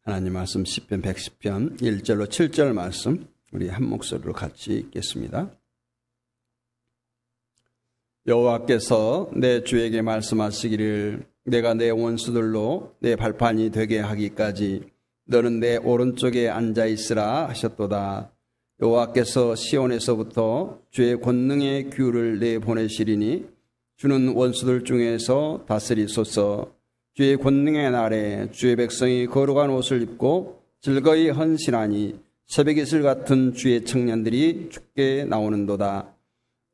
하나님 말씀 시편 110편 1절로 7절 말씀 우리 한 목소리로 같이 읽겠습니다. 여호와께서 내 주에게 말씀하시기를 내가 내 원수들로 내 발판이 되게 하기까지 너는 내 오른쪽에 앉아있으라 하셨도다. 여호와께서 시온에서부터 주의 권능의 규를 내보내시리니 주는 원수들 중에서 다스리소서. 주의 권능의 날에 주의 백성이 거룩한 옷을 입고 즐거이 헌신하니 새벽 이슬 같은 주의 청년들이 죽게 나오는도다.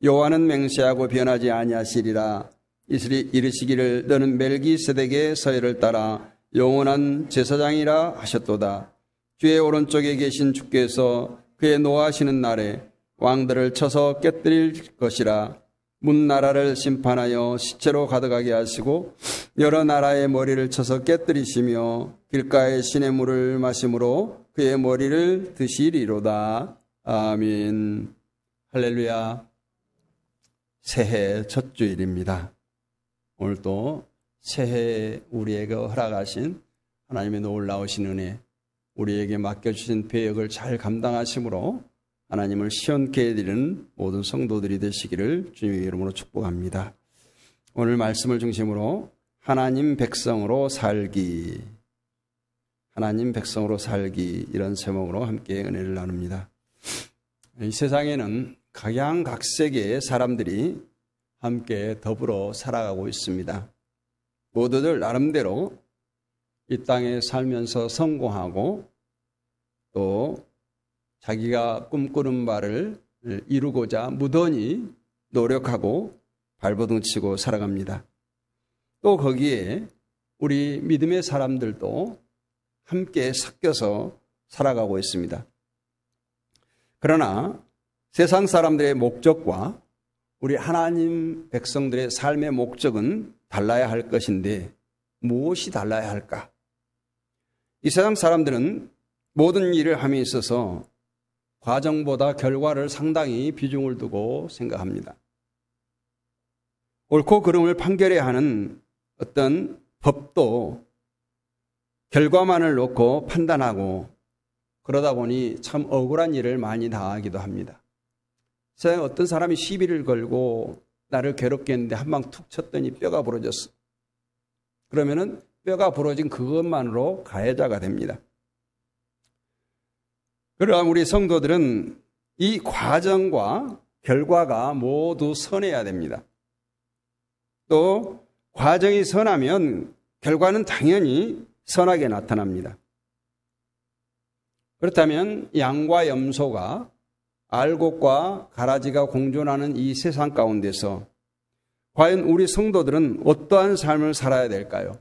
여호와는 맹세하고 변하지 아니하시리라. 이슬이 이르시기를 너는 멜기세덱의 서열을 따라 영원한 제사장이라 하셨도다. 주의 오른쪽에 계신 주께서 그의 노하시는 날에 왕들을 쳐서 깨뜨릴 것이라. 문나라를 심판하여 시체로 가득하게 하시고 여러 나라의 머리를 쳐서 깨뜨리시며 길가의 시냇물을 마심으로 그의 머리를 드시리로다. 아멘. 할렐루야. 새해 첫 주일입니다. 오늘도 새해 우리에게 허락하신 하나님의 놀라우신 은혜, 우리에게 맡겨주신 배역을 잘 감당하심으로 하나님을 시원케 해드리는 모든 성도들이 되시기를 주님의 이름으로 축복합니다. 오늘 말씀을 중심으로 하나님 백성으로 살기, 하나님 백성으로 살기 이런 제목으로 함께 은혜를 나눕니다. 이 세상에는 각양각색의 사람들이 함께 더불어 살아가고 있습니다. 모두들 나름대로 이 땅에 살면서 성공하고 또 자기가 꿈꾸는 바를 이루고자 무던히 노력하고 발버둥 치고 살아갑니다. 또 거기에 우리 믿음의 사람들도 함께 섞여서 살아가고 있습니다. 그러나 세상 사람들의 목적과 우리 하나님 백성들의 삶의 목적은 달라야 할 것인데 무엇이 달라야 할까? 이 세상 사람들은 모든 일을 함에 있어서 과정보다 결과를 상당히 비중을 두고 생각합니다. 옳고 그름을 판결해야 하는 어떤 법도 결과만을 놓고 판단하고 그러다 보니 참 억울한 일을 많이 당하기도 합니다. 세상에 어떤 사람이 시비를 걸고 나를 괴롭게 했는데 한 방 툭 쳤더니 뼈가 부러졌어. 그러면은 뼈가 부러진 그것만으로 가해자가 됩니다. 그러나 우리 성도들은 이 과정과 결과가 모두 선해야 됩니다. 또 과정이 선하면 결과는 당연히 선하게 나타납니다. 그렇다면 양과 염소가 알곡과 가라지가 공존하는 이 세상 가운데서 과연 우리 성도들은 어떠한 삶을 살아야 될까요?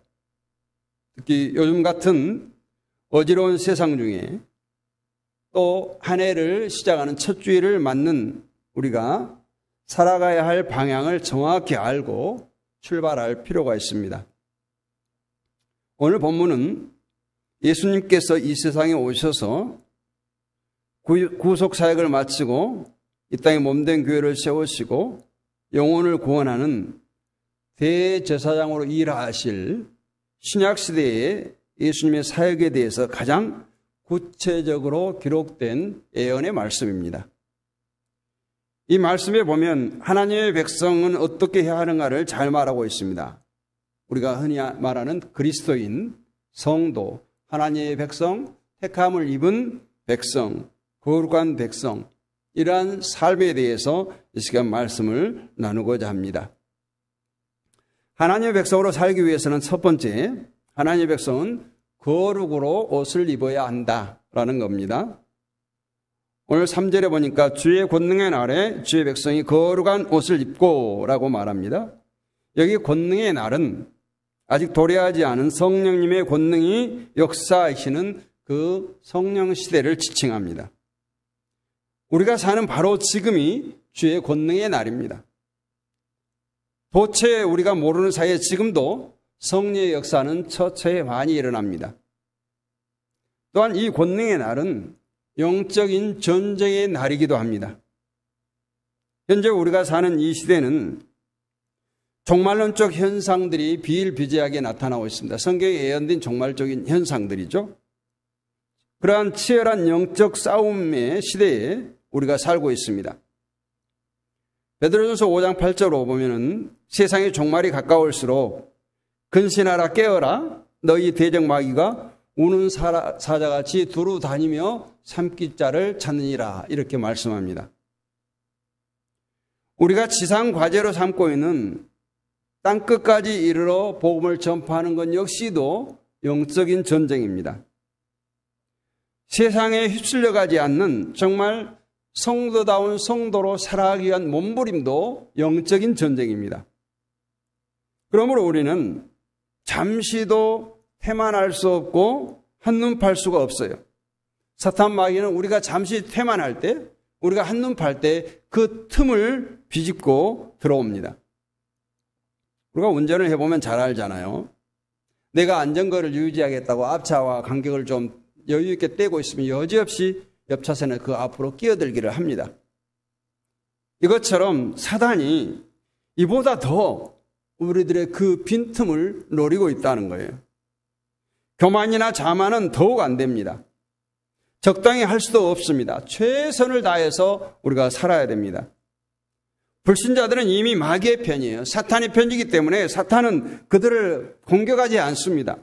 특히 요즘 같은 어지러운 세상 중에 또 한 해를 시작하는 첫 주일을 맞는 우리가 살아가야 할 방향을 정확히 알고 출발할 필요가 있습니다. 오늘 본문은 예수님께서 이 세상에 오셔서 구속 사역을 마치고 이 땅에 몸된 교회를 세우시고 영혼을 구원하는 대제사장으로 일하실 신약시대의 예수님의 사역에 대해서 가장 구체적으로 기록된 예언의 말씀입니다. 이 말씀에 보면 하나님의 백성은 어떻게 해야 하는가를 잘 말하고 있습니다. 우리가 흔히 말하는 그리스도인, 성도, 하나님의 백성, 택함을 입은 백성, 거룩한 백성, 이러한 삶에 대해서 이 시간 말씀을 나누고자 합니다. 하나님의 백성으로 살기 위해서는 첫 번째, 하나님의 백성은 거룩으로 옷을 입어야 한다라는 겁니다. 오늘 3절에 보니까 주의 권능의 날에 주의 백성이 거룩한 옷을 입고 라고 말합니다. 여기 권능의 날은 아직 도래하지 않은 성령님의 권능이 역사하시는 그 성령 시대를 지칭합니다. 우리가 사는 바로 지금이 주의 권능의 날입니다. 도체 우리가 모르는 사이에 지금도 성령의 역사는 처처에 많이 일어납니다. 또한 이 권능의 날은 영적인 전쟁의 날이기도 합니다. 현재 우리가 사는 이 시대는 종말론적 현상들이 비일비재하게 나타나고 있습니다. 성경에 예언된 종말적인 현상들이죠. 그러한 치열한 영적 싸움의 시대에 우리가 살고 있습니다. 베드로전서 5장 8절로 보면은 세상의 종말이 가까울수록 근신하라 깨어라 너희 대적 마귀가 우는 사자같이 두루 다니며 삼킬 자를 찾느니라 이렇게 말씀합니다. 우리가 지상 과제로 삼고 있는 땅끝까지 이르러 복음을 전파하는 것 역시도 영적인 전쟁입니다. 세상에 휩쓸려 가지 않는 정말 성도다운 성도로 살아가기 위한 몸부림도 영적인 전쟁입니다. 그러므로 우리는 잠시도 태만할 수 없고 한눈 팔 수가 없어요. 사탄 마귀는 우리가 잠시 태만할 때, 우리가 한눈 팔 때 그 틈을 비집고 들어옵니다. 우리가 운전을 해보면 잘 알잖아요. 내가 안전거리를 유지하겠다고 앞차와 간격을 좀 여유 있게 떼고 있으면 여지없이 옆 차선에 그 앞으로 끼어들기를 합니다. 이것처럼 사단이 이보다 더 우리들의 그 빈틈을 노리고 있다는 거예요. 교만이나 자만은 더욱 안 됩니다. 적당히 할 수도 없습니다. 최선을 다해서 우리가 살아야 됩니다. 불신자들은 이미 마귀의 편이에요. 사탄의 편이기 때문에 사탄은 그들을 공격하지 않습니다.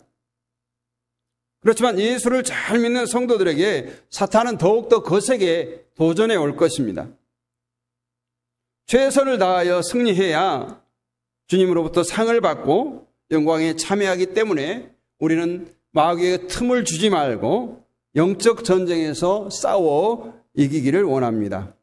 그렇지만 예수를 잘 믿는 성도들에게 사탄은 더욱더 거세게 도전해 올 것입니다. 최선을 다하여 승리해야 주님으로부터 상을 받고 영광에 참여하기 때문에 우리는 마귀의 틈을 주지 말고 영적 전쟁에서 싸워 이기기를 원합니다.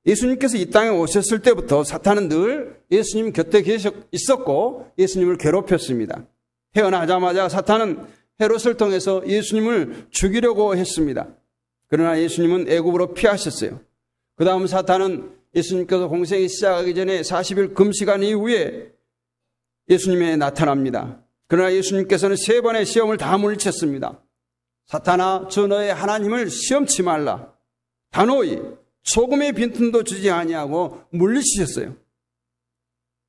예수님께서 이 땅에 오셨을 때부터 사탄은 늘 예수님 곁에 있었고 예수님을 괴롭혔습니다. 태어나자마자 사탄은 헤롯을 통해서 예수님을 죽이려고 했습니다. 그러나 예수님은 애굽으로 피하셨어요. 그 다음 사탄은 예수님께서 공생이 시작하기 전에 40일 금식한 이후에 예수님에 나타납니다. 그러나 예수님께서는 3번의 시험을 다 물리쳤습니다. 사탄아, 저 너의 하나님을 시험치 말라. 단호히 소금의 빈틈도 주지 아니하고 물리치셨어요.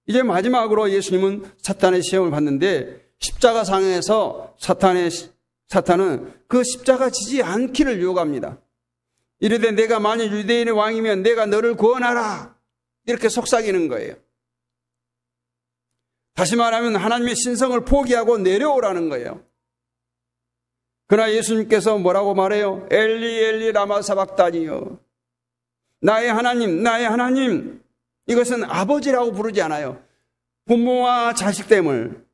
이제 마지막으로 예수님은 사탄의 시험을 받는데 십자가 상에서 사탄은 그 십자가 지지 않기를 요구합니다. 이르되 내가 만일 유대인의 왕이면 내가 너를 구원하라. 이렇게 속삭이는 거예요. 다시 말하면 하나님의 신성을 포기하고 내려오라는 거예요. 그러나 예수님께서 뭐라고 말해요? 엘리 엘리 라마 사박다니요. 나의 하나님, 나의 하나님. 이것은 아버지라고 부르지 않아요. 부모와 자식됨을,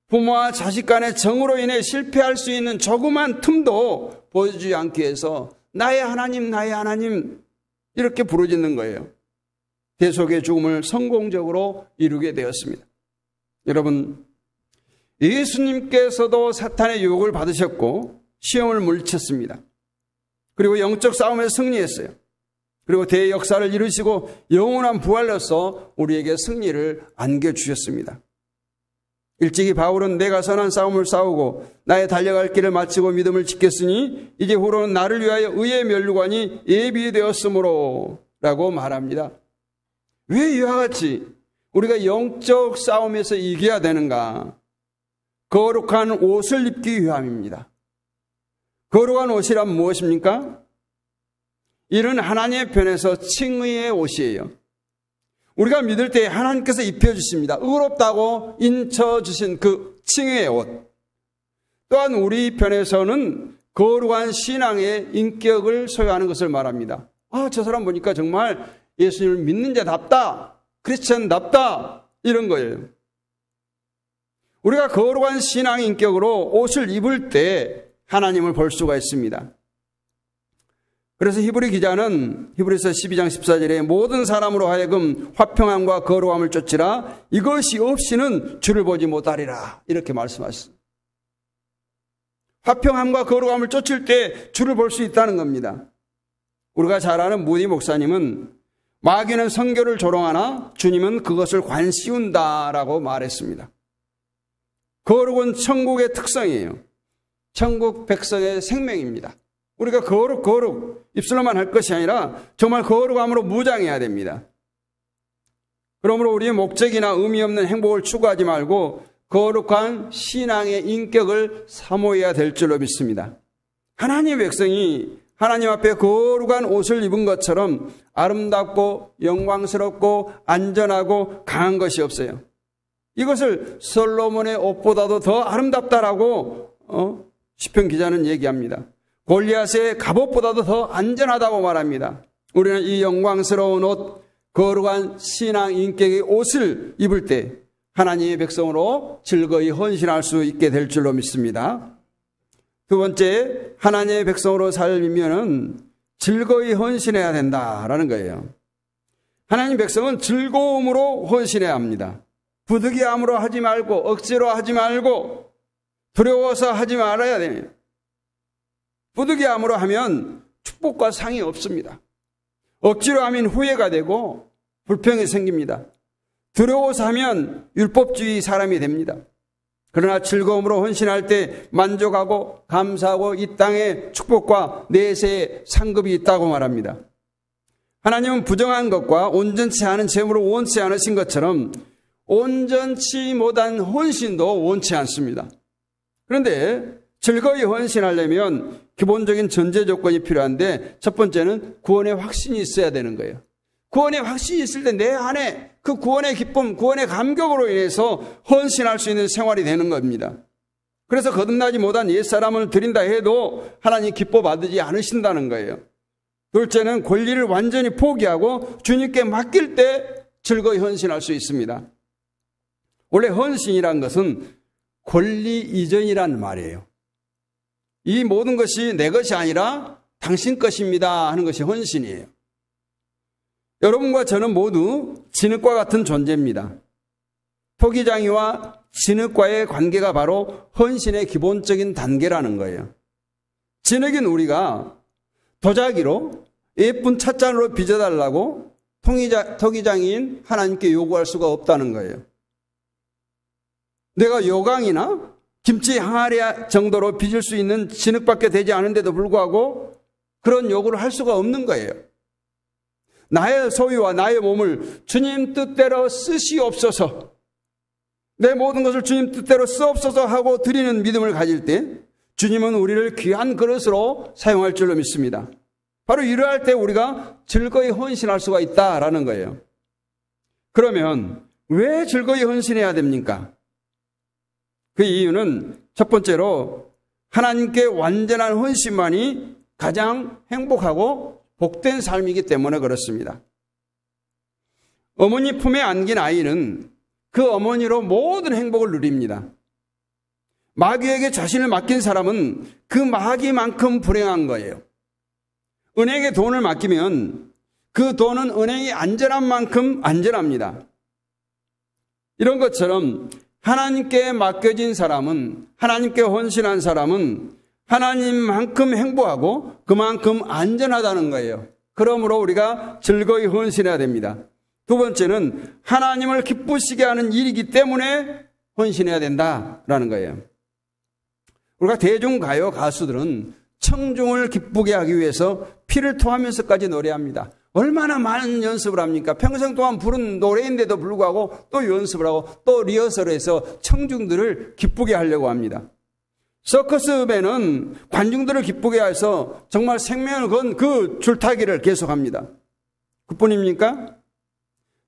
부모와 자식 간의 정으로 인해 실패할 수 있는 조그만 틈도 보여주지 않기 위해서 나의 하나님, 나의 하나님 이렇게 부르짖는 거예요. 대속의 죽음을 성공적으로 이루게 되었습니다. 여러분, 예수님께서도 사탄의 유혹을 받으셨고 시험을 물리쳤습니다. 그리고 영적 싸움에서 승리했어요. 그리고 대역사를 이루시고 영원한 부활로서 우리에게 승리를 안겨주셨습니다. 일찍이 바울은 내가 선한 싸움을 싸우고 나의 달려갈 길을 마치고 믿음을 지켰으니 이제 후로는 나를 위하여 의의 면류관이 예비되었으므로 라고 말합니다. 왜 이와 같이 우리가 영적 싸움에서 이겨야 되는가? 거룩한 옷을 입기 위함입니다. 거룩한 옷이란 무엇입니까? 이는 하나님의 편에서 칭의의 옷이에요. 우리가 믿을 때 하나님께서 입혀주십니다. 의롭다고 인쳐주신 그 칭의의 옷. 또한 우리 편에서는 거룩한 신앙의 인격을 소유하는 것을 말합니다. 아, 저 사람 보니까 정말 예수님을 믿는 자답다. 크리스천답다. 이런 거예요. 우리가 거룩한 신앙의 인격으로 옷을 입을 때 하나님을 볼 수가 있습니다. 그래서 히브리 기자는 히브리서 12장 14절에 모든 사람으로 하여금 화평함과 거룩함을 쫓으라. 이것이 없이는 주를 보지 못하리라. 이렇게 말씀하셨습니다. 화평함과 거룩함을 쫓을 때 주를 볼 수 있다는 겁니다. 우리가 잘 아는 무디 목사님은 마귀는 선교를 조롱하나 주님은 그것을 관씌운다라고 말했습니다. 거룩은 천국의 특성이에요. 천국 백성의 생명입니다. 우리가 거룩 입술로만 할 것이 아니라 정말 거룩함으로 무장해야 됩니다. 그러므로 우리의 목적이나 의미 없는 행복을 추구하지 말고 거룩한 신앙의 인격을 사모해야 될 줄로 믿습니다. 하나님의 백성이 하나님 앞에 거룩한 옷을 입은 것처럼 아름답고 영광스럽고 안전하고 강한 것이 없어요. 이것을 솔로몬의 옷보다도 더 아름답다라고 시편 기자는 얘기합니다. 골리앗의 갑옷보다도 더 안전하다고 말합니다. 우리는 이 영광스러운 옷, 거룩한 신앙 인격의 옷을 입을 때 하나님의 백성으로 즐거이 헌신할 수 있게 될 줄로 믿습니다. 두 번째, 하나님의 백성으로 살면은 즐거이 헌신해야 된다라는 거예요. 하나님 백성은 즐거움으로 헌신해야 합니다. 부득이함으로 하지 말고 억지로 하지 말고 두려워서 하지 말아야 돼요. 부득이함으로 하면 축복과 상이 없습니다. 억지로 하면 후회가 되고 불평이 생깁니다. 두려워서 하면 율법주의 사람이 됩니다. 그러나 즐거움으로 헌신할 때 만족하고 감사하고 이 땅에 축복과 내세의 상급이 있다고 말합니다. 하나님은 부정한 것과 온전치 않은 재물을 원치 않으신 것처럼 온전치 못한 헌신도 원치 않습니다. 그런데 즐거이 헌신하려면 기본적인 전제 조건이 필요한데 첫 번째는 구원의 확신이 있어야 되는 거예요. 구원의 확신이 있을 때 내 안에 그 구원의 기쁨, 구원의 감격으로 인해서 헌신할 수 있는 생활이 되는 겁니다. 그래서 거듭나지 못한 옛사람을 드린다 해도 하나님 기뻐 받지 않으신다는 거예요. 둘째는 권리를 완전히 포기하고 주님께 맡길 때 즐거이 헌신할 수 있습니다. 원래 헌신이란 것은 권리 이전이란 말이에요. 이 모든 것이 내 것이 아니라 당신 것입니다 하는 것이 헌신이에요. 여러분과 저는 모두 진흙과 같은 존재입니다. 토기장이와 진흙과의 관계가 바로 헌신의 기본적인 단계라는 거예요. 진흙인 우리가 도자기로 예쁜 찻잔으로 빚어달라고 토기장인 하나님께 요구할 수가 없다는 거예요. 내가 요강이나 김치 항아리 정도로 빚을 수 있는 진흙밖에 되지 않은데도 불구하고 그런 요구를 할 수가 없는 거예요. 나의 소유와 나의 몸을 주님 뜻대로 쓰시옵소서, 내 모든 것을 주님 뜻대로 쓰옵소서 하고 드리는 믿음을 가질 때 주님은 우리를 귀한 그릇으로 사용할 줄로 믿습니다. 바로 이러할 때 우리가 즐거이 헌신할 수가 있다라는 거예요. 그러면 왜 즐거이 헌신해야 됩니까? 그 이유는 첫 번째로 하나님께 완전한 헌신만이 가장 행복하고 복된 삶이기 때문에 그렇습니다. 어머니 품에 안긴 아이는 그 어머니로 모든 행복을 누립니다. 마귀에게 자신을 맡긴 사람은 그 마귀만큼 불행한 거예요. 은행에 돈을 맡기면 그 돈은 은행이 안전한 만큼 안전합니다. 이런 것처럼 하나님께 맡겨진 사람은, 하나님께 헌신한 사람은 하나님만큼 행복하고 그만큼 안전하다는 거예요. 그러므로 우리가 즐거이 헌신해야 됩니다. 두 번째는 하나님을 기쁘시게 하는 일이기 때문에 헌신해야 된다라는 거예요. 우리가 대중가요 가수들은 청중을 기쁘게 하기 위해서 피를 토하면서까지 노래합니다. 얼마나 많은 연습을 합니까? 평생 동안 부른 노래인데도 불구하고 또 연습을 하고 또 리허설해서 청중들을 기쁘게 하려고 합니다. 서커스맨은 관중들을 기쁘게 해서 정말 생명을 건 그 줄타기를 계속합니다. 그뿐입니까?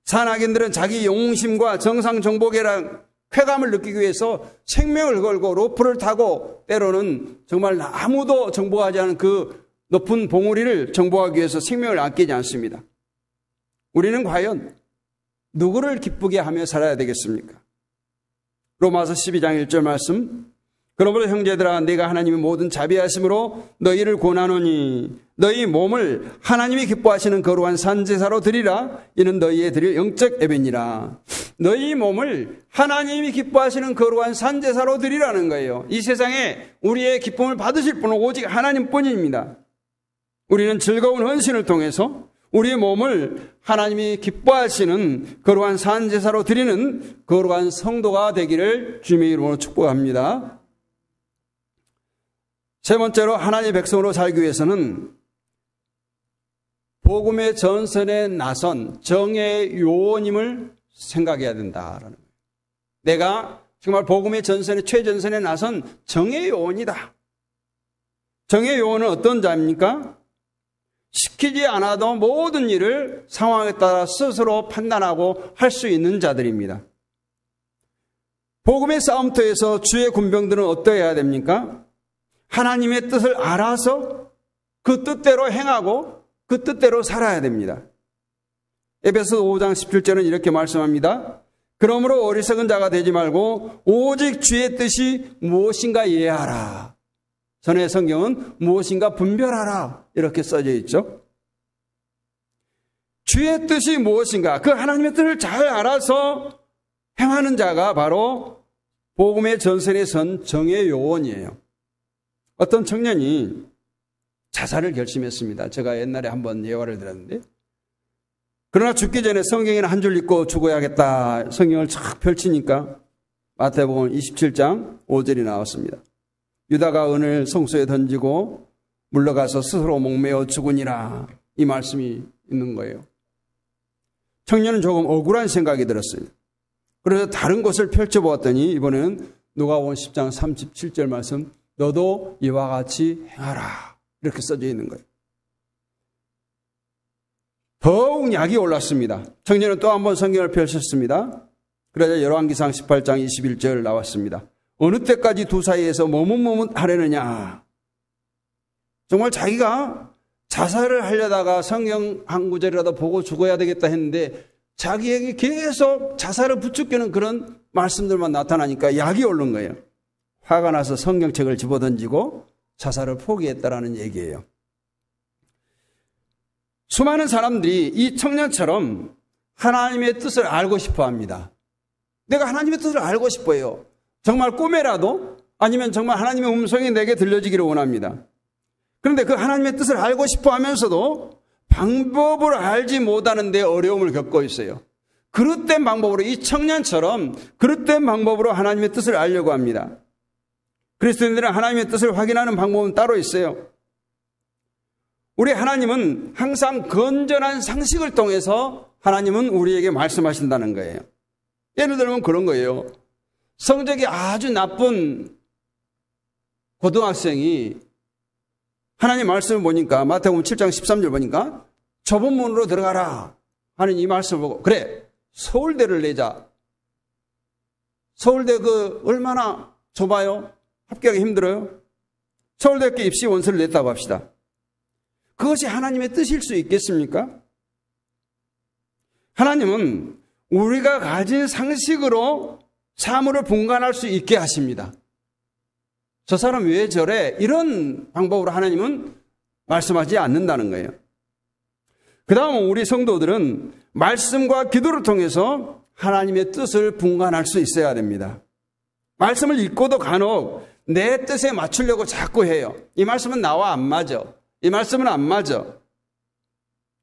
산악인들은 자기 영웅심과 정상 정복이란 쾌감을 느끼기 위해서 생명을 걸고 로프를 타고 때로는 정말 아무도 정복하지 않은 그 높은 봉우리를 정복하기 위해서 생명을 아끼지 않습니다. 우리는 과연 누구를 기쁘게 하며 살아야 되겠습니까? 로마서 12장 1절 말씀, 그러므로 형제들아 내가 하나님의 모든 자비하심으로 너희를 권하노니 너희 몸을 하나님이 기뻐하시는 거룩한 산제사로 드리라. 이는 너희의 드릴 영적 예배니라. 너희 몸을 하나님이 기뻐하시는 거룩한 산제사로 드리라는 거예요. 이 세상에 우리의 기쁨을 받으실 분은 오직 하나님뿐입니다. 우리는 즐거운 헌신을 통해서 우리의 몸을 하나님이 기뻐하시는 거룩한 산제사로 드리는 거룩한 성도가 되기를 주님의 이름으로 축복합니다. 세 번째로 하나님의 백성으로 살기 위해서는 복음의 전선에 나선 정예의 요원임을 생각해야 된다라는 거예요. 내가 정말 복음의 전선에 최전선에 나선 정예의 요원이다. 정의 요원은 어떤 자입니까? 시키지 않아도 모든 일을 상황에 따라 스스로 판단하고 할 수 있는 자들입니다. 복음의 싸움터에서 주의 군병들은 어떠해야 됩니까? 하나님의 뜻을 알아서 그 뜻대로 행하고 그 뜻대로 살아야 됩니다. 에베소 5장 17절은 이렇게 말씀합니다. 그러므로 어리석은 자가 되지 말고 오직 주의 뜻이 무엇인가 이해하라. 전에 성경은 무엇인가 분별하라 이렇게 써져 있죠. 주의 뜻이 무엇인가, 그 하나님의 뜻을 잘 알아서 행하는 자가 바로 복음의 전선에 선 정의 요원이에요. 어떤 청년이 자살을 결심했습니다. 제가 옛날에 한번 예화를 들었는데, 그러나 죽기 전에 성경에는 한 줄 읽고 죽어야겠다. 성경을 쫙 펼치니까 마태복음 27장 5절이 나왔습니다. 유다가 은을 성소에 던지고 물러가서 스스로 목매어 죽으니라. 이 말씀이 있는 거예요. 청년은 조금 억울한 생각이 들었어요. 그래서 다른 곳을 펼쳐보았더니 이번에는 누가복음 10장 37절 말씀, 너도 이와 같이 행하라. 이렇게 써져 있는 거예요. 더욱 약이 올랐습니다. 청년은 또 한 번 성경을 펼쳤습니다. 그러자 열왕기상 18장 21절 나왔습니다. 어느 때까지 두 사이에서 머뭇머뭇하려느냐. 정말 자기가 자살을 하려다가 성경 한 구절이라도 보고 죽어야 되겠다 했는데 자기에게 계속 자살을 부추기는 그런 말씀들만 나타나니까 약이 오른 거예요. 화가 나서 성경책을 집어던지고 자살을 포기했다라는 얘기예요. 수많은 사람들이 이 청년처럼 하나님의 뜻을 알고 싶어 합니다. 내가 하나님의 뜻을 알고 싶어요. 정말 꿈에라도 아니면 정말 하나님의 음성이 내게 들려지기를 원합니다. 그런데 그 하나님의 뜻을 알고 싶어 하면서도 방법을 알지 못하는 데 어려움을 겪고 있어요. 그릇된 방법으로, 이 청년처럼 그릇된 방법으로 하나님의 뜻을 알려고 합니다. 그리스도인들은 하나님의 뜻을 확인하는 방법은 따로 있어요. 우리 하나님은 항상 건전한 상식을 통해서 하나님은 우리에게 말씀하신다는 거예요. 예를 들면 그런 거예요. 성적이 아주 나쁜 고등학생이 하나님 말씀을 보니까 마태복음 7장 13절 보니까 좁은 문으로 들어가라 하는 이 말씀을 보고, 그래, 서울대를 내자. 서울대 얼마나 좁아요? 합격하기 힘들어요? 서울대학교 입시 원서를 냈다고 합시다. 그것이 하나님의 뜻일 수 있겠습니까? 하나님은 우리가 가진 상식으로 사물을 분간할 수 있게 하십니다. 저 사람 왜 저래? 이런 방법으로 하나님은 말씀하지 않는다는 거예요. 그 다음 우리 성도들은 말씀과 기도를 통해서 하나님의 뜻을 분간할 수 있어야 됩니다. 말씀을 읽고도 간혹 내 뜻에 맞추려고 자꾸 해요. 이 말씀은 나와 안 맞아. 이 말씀은 안 맞아.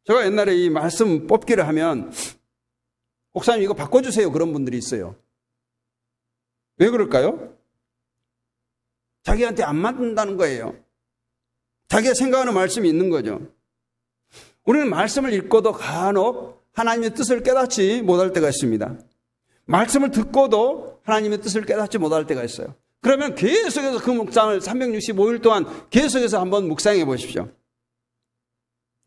제가 옛날에 이 말씀 뽑기를 하면 목사님 이거 바꿔주세요. 그런 분들이 있어요. 왜 그럴까요? 자기한테 안 맞는다는 거예요. 자기가 생각하는 말씀이 있는 거죠. 우리는 말씀을 읽고도 간혹 하나님의 뜻을 깨닫지 못할 때가 있습니다. 말씀을 듣고도 하나님의 뜻을 깨닫지 못할 때가 있어요. 그러면 계속해서 그 묵상을 365일 동안 계속해서 한번 묵상해 보십시오.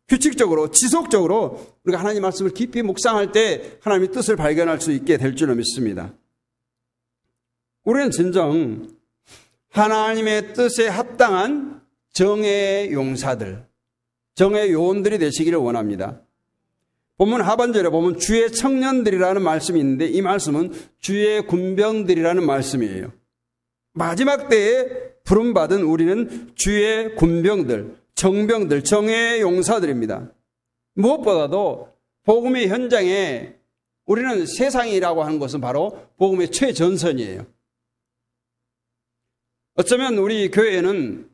규칙적으로, 지속적으로 우리가 하나님 말씀을 깊이 묵상할 때 하나님의 뜻을 발견할 수 있게 될 줄로 믿습니다. 우리는 진정 하나님의 뜻에 합당한 정의 용사들, 정의 요원들이 되시기를 원합니다. 본문 하반절에 보면 주의 청년들이라는 말씀이 있는데 이 말씀은 주의 군병들이라는 말씀이에요. 마지막 때에 부름받은 우리는 주의 군병들, 정병들, 정의 용사들입니다. 무엇보다도 복음의 현장에 우리는 세상이라고 하는 것은 바로 복음의 최전선이에요. 어쩌면 우리 교회는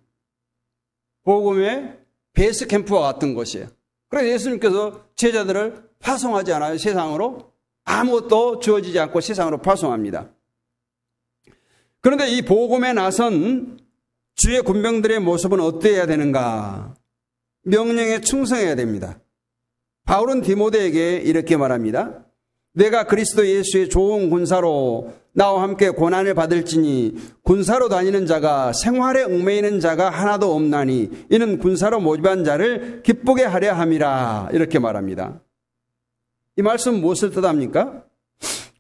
복음의 베이스 캠프와 같은 곳이에요. 그래서 예수님께서 제자들을 파송하지 않아요. 세상으로 아무것도 주어지지 않고 세상으로 파송합니다. 그런데 이 복음에 나선 주의 군병들의 모습은 어때야 되는가? 명령에 충성해야 됩니다. 바울은 디모데에게 이렇게 말합니다. 내가 그리스도 예수의 좋은 군사로 나와 함께 고난을 받을지니 군사로 다니는 자가 생활에 얽매이는 자가 하나도 없나니 이는 군사로 모집한 자를 기쁘게 하려 함이라. 이렇게 말합니다. 이 말씀 무엇을 뜻합니까?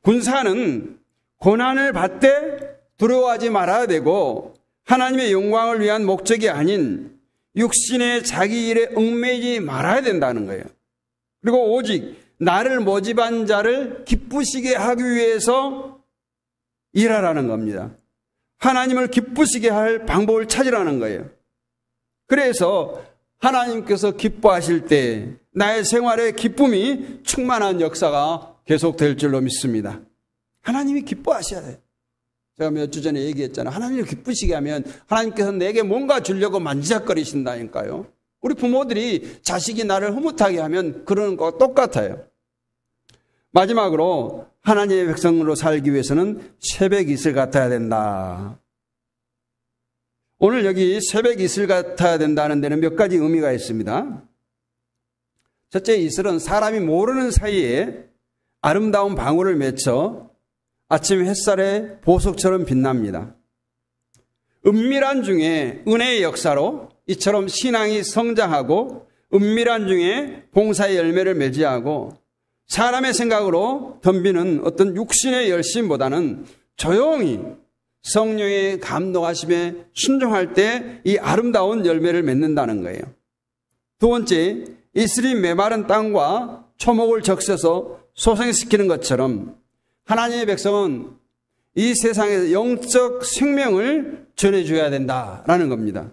군사는 고난을 받되 두려워하지 말아야 되고 하나님의 영광을 위한 목적이 아닌 육신의 자기 일에 얽매이지 말아야 된다는 거예요. 그리고 오직 나를 모집한 자를 기쁘시게 하기 위해서 일하라는 겁니다. 하나님을 기쁘시게 할 방법을 찾으라는 거예요. 그래서 하나님께서 기뻐하실 때 나의 생활에 기쁨이 충만한 역사가 계속될 줄로 믿습니다. 하나님이 기뻐하셔야 돼요. 제가 몇 주 전에 얘기했잖아요. 하나님을 기쁘시게 하면 하나님께서 내게 뭔가 주려고 만지작거리신다니까요. 우리 부모들이 자식이 나를 흐뭇하게 하면 그러는 거 똑같아요. 마지막으로 하나님의 백성으로 살기 위해서는 새벽 이슬 같아야 된다. 오늘 여기 새벽 이슬 같아야 된다는 데는 몇 가지 의미가 있습니다. 첫째, 이슬은 사람이 모르는 사이에 아름다운 방울을 맺혀 아침 햇살에 보석처럼 빛납니다. 은밀한 중에 은혜의 역사로 이처럼 신앙이 성장하고 은밀한 중에 봉사의 열매를 맺이하고 사람의 생각으로 덤비는 어떤 육신의 열심보다는 조용히 성령의 감동하심에 순종할 때 이 아름다운 열매를 맺는다는 거예요. 두 번째, 이슬이 메마른 땅과 초목을 적셔서 소생시키는 것처럼 하나님의 백성은 이 세상에서 영적 생명을 전해줘야 된다라는 겁니다.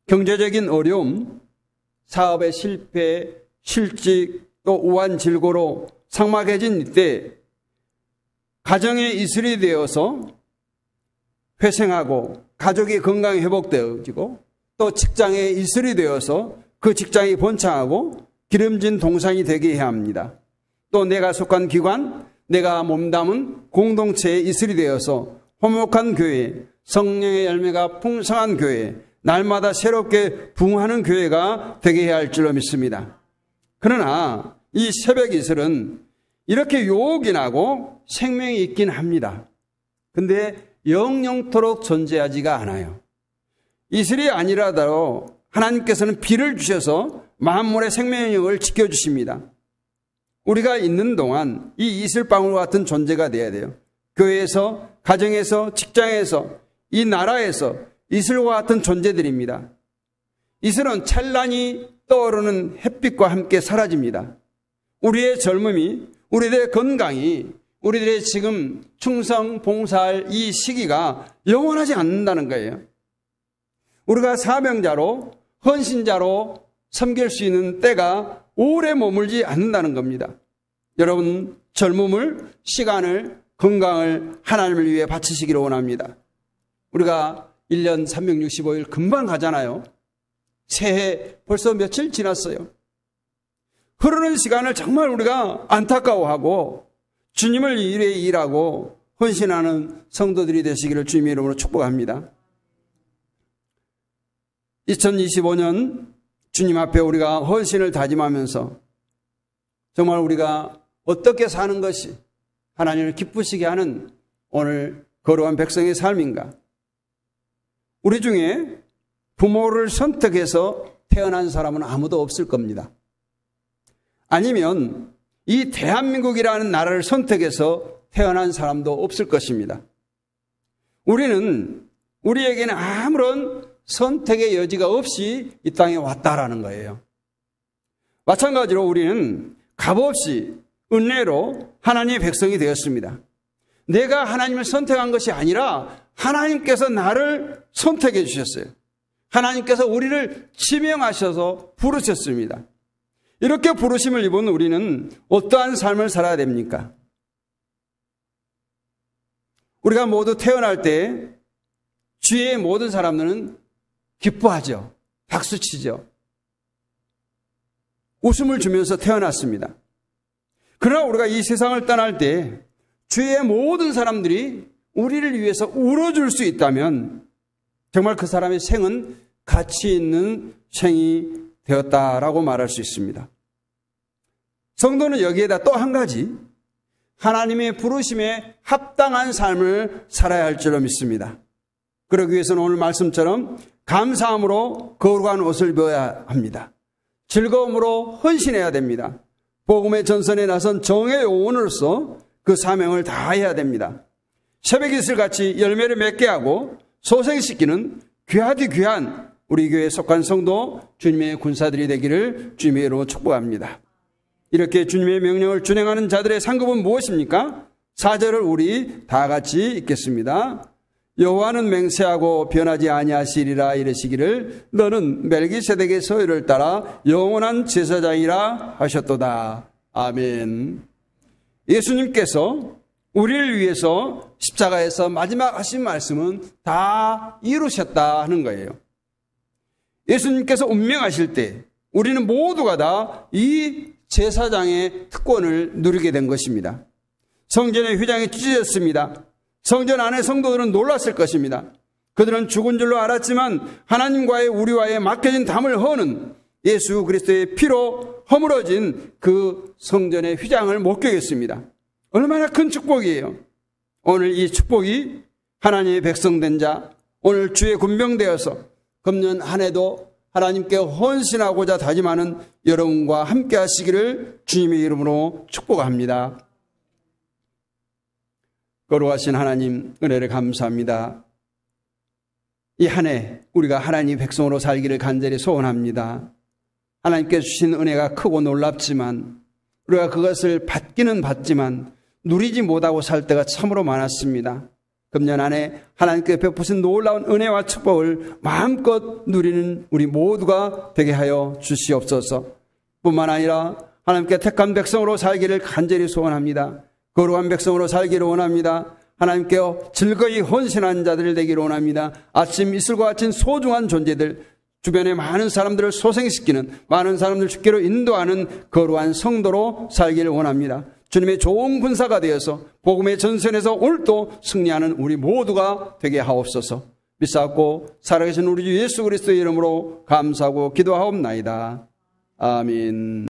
경제적인 어려움, 사업의 실패, 실직, 또 우환질고로 삭막해진 이때 가정의 이슬이 되어서 회생하고 가족의 건강이 회복되어지고 또 직장의 이슬이 되어서 그 직장이 번창하고 기름진 동산이 되게 해야 합니다. 또 내가 속한 기관, 내가 몸담은 공동체의 이슬이 되어서 화목한 교회, 성령의 열매가 풍성한 교회, 날마다 새롭게 부흥하는 교회가 되게 해야 할 줄로 믿습니다. 그러나 이 새벽 이슬은 이렇게 요긴하고 생명이 있긴 합니다. 근데 영영토록 존재하지가 않아요. 이슬이 아니라도 하나님께서는 비를 주셔서 만물의 생명력을 지켜주십니다. 우리가 있는 동안 이 이슬방울 같은 존재가 돼야 돼요. 교회에서, 가정에서, 직장에서, 이 나라에서 이슬과 같은 존재들입니다. 이슬은 찬란히 떠오르는 햇빛과 함께 사라집니다. 우리의 젊음이, 우리들의 건강이, 우리들의 지금 충성, 봉사할 이 시기가 영원하지 않는다는 거예요. 우리가 사명자로, 헌신자로 섬길 수 있는 때가 오래 머물지 않는다는 겁니다. 여러분, 젊음을, 시간을, 건강을 하나님을 위해 바치시기를 원합니다. 우리가 1년 365일 금방 가잖아요. 새해 벌써 며칠 지났어요. 흐르는 시간을 정말 우리가 안타까워하고 주님을 위해 일하고 헌신하는 성도들이 되시기를 주님의 이름으로 축복합니다. 2025년 주님 앞에 우리가 헌신을 다짐하면서 정말 우리가 어떻게 사는 것이 하나님을 기쁘시게 하는 오늘 거룩한 백성의 삶인가? 우리 중에 부모를 선택해서 태어난 사람은 아무도 없을 겁니다. 아니면 이 대한민국이라는 나라를 선택해서 태어난 사람도 없을 것입니다. 우리에게는 아무런 선택의 여지가 없이 이 땅에 왔다라는 거예요. 마찬가지로 우리는 값없이 은혜로 하나님의 백성이 되었습니다. 내가 하나님을 선택한 것이 아니라 하나님께서 나를 선택해 주셨어요. 하나님께서 우리를 지명하셔서 부르셨습니다. 이렇게 부르심을 입은 우리는 어떠한 삶을 살아야 됩니까? 우리가 모두 태어날 때 주위의 모든 사람들은 기뻐하죠. 박수치죠. 웃음을 주면서 태어났습니다. 그러나 우리가 이 세상을 떠날 때 주위의 모든 사람들이 우리를 위해서 울어줄 수 있다면 정말 그 사람의 생은 가치 있는 생이 되었다라고 말할 수 있습니다. 성도는 여기에다 또 한 가지, 하나님의 부르심에 합당한 삶을 살아야 할 줄로 믿습니다. 그러기 위해서는 오늘 말씀처럼 감사함으로 거룩한 옷을 입어야 합니다. 즐거움으로 헌신해야 됩니다. 복음의 전선에 나선 정의 요원으로서 그 사명을 다해야 됩니다. 새벽 이슬같이 열매를 맺게 하고 소생시키는 귀하디 귀한 우리 교회에 속한 성도 주님의 군사들이 되기를 주님의 이름으로 축복합니다. 이렇게 주님의 명령을 준행하는 자들의 상급은 무엇입니까? 4절을 우리 다 같이 읽겠습니다. 여호와는 맹세하고 변하지 아니하시리라 이르시기를 너는 멜기세덱의 서열을 따라 영원한 제사장이라 하셨도다. 아멘. 예수님께서 우리를 위해서 십자가에서 마지막 하신 말씀은 다 이루셨다 하는 거예요. 예수님께서 운명하실 때 우리는 모두가 다 이 제사장의 특권을 누리게 된 것입니다. 성전의 휘장이 찢어졌습니다. 성전 안의 성도들은 놀랐을 것입니다. 그들은 죽은 줄로 알았지만 하나님과의 우리와의 맡겨진 담을 허는 예수 그리스도의 피로 허물어진 그 성전의 휘장을 목격했습니다. 얼마나 큰 축복이에요. 오늘 이 축복이 하나님의 백성된 자, 오늘 주의 군병되어서 금년 한 해도 하나님께 헌신하고자 다짐하는 여러분과 함께 하시기를 주님의 이름으로 축복합니다. 거룩하신 하나님 은혜를 감사합니다. 이 한 해 우리가 하나님의 백성으로 살기를 간절히 소원합니다. 하나님께 주신 은혜가 크고 놀랍지만 우리가 그것을 받기는 받지만 누리지 못하고 살 때가 참으로 많았습니다. 금년 안에 하나님께 베푸신 놀라운 은혜와 축복을 마음껏 누리는 우리 모두가 되게 하여 주시옵소서. 뿐만 아니라 하나님께 택한 백성으로 살기를 간절히 소원합니다. 거룩한 백성으로 살기를 원합니다. 하나님께 즐거이 헌신한 자들 되기를 원합니다. 아침 이슬과 같은 소중한 존재들, 주변의 많은 사람들을 소생시키는, 많은 사람들 주께로 인도하는 거룩한 성도로 살기를 원합니다. 주님의 좋은 군사가 되어서 복음의 전선에서 오늘도 승리하는 우리 모두가 되게 하옵소서. 믿사옵고 살아계신 우리 주 예수 그리스도의 이름으로 감사하고 기도하옵나이다. 아멘.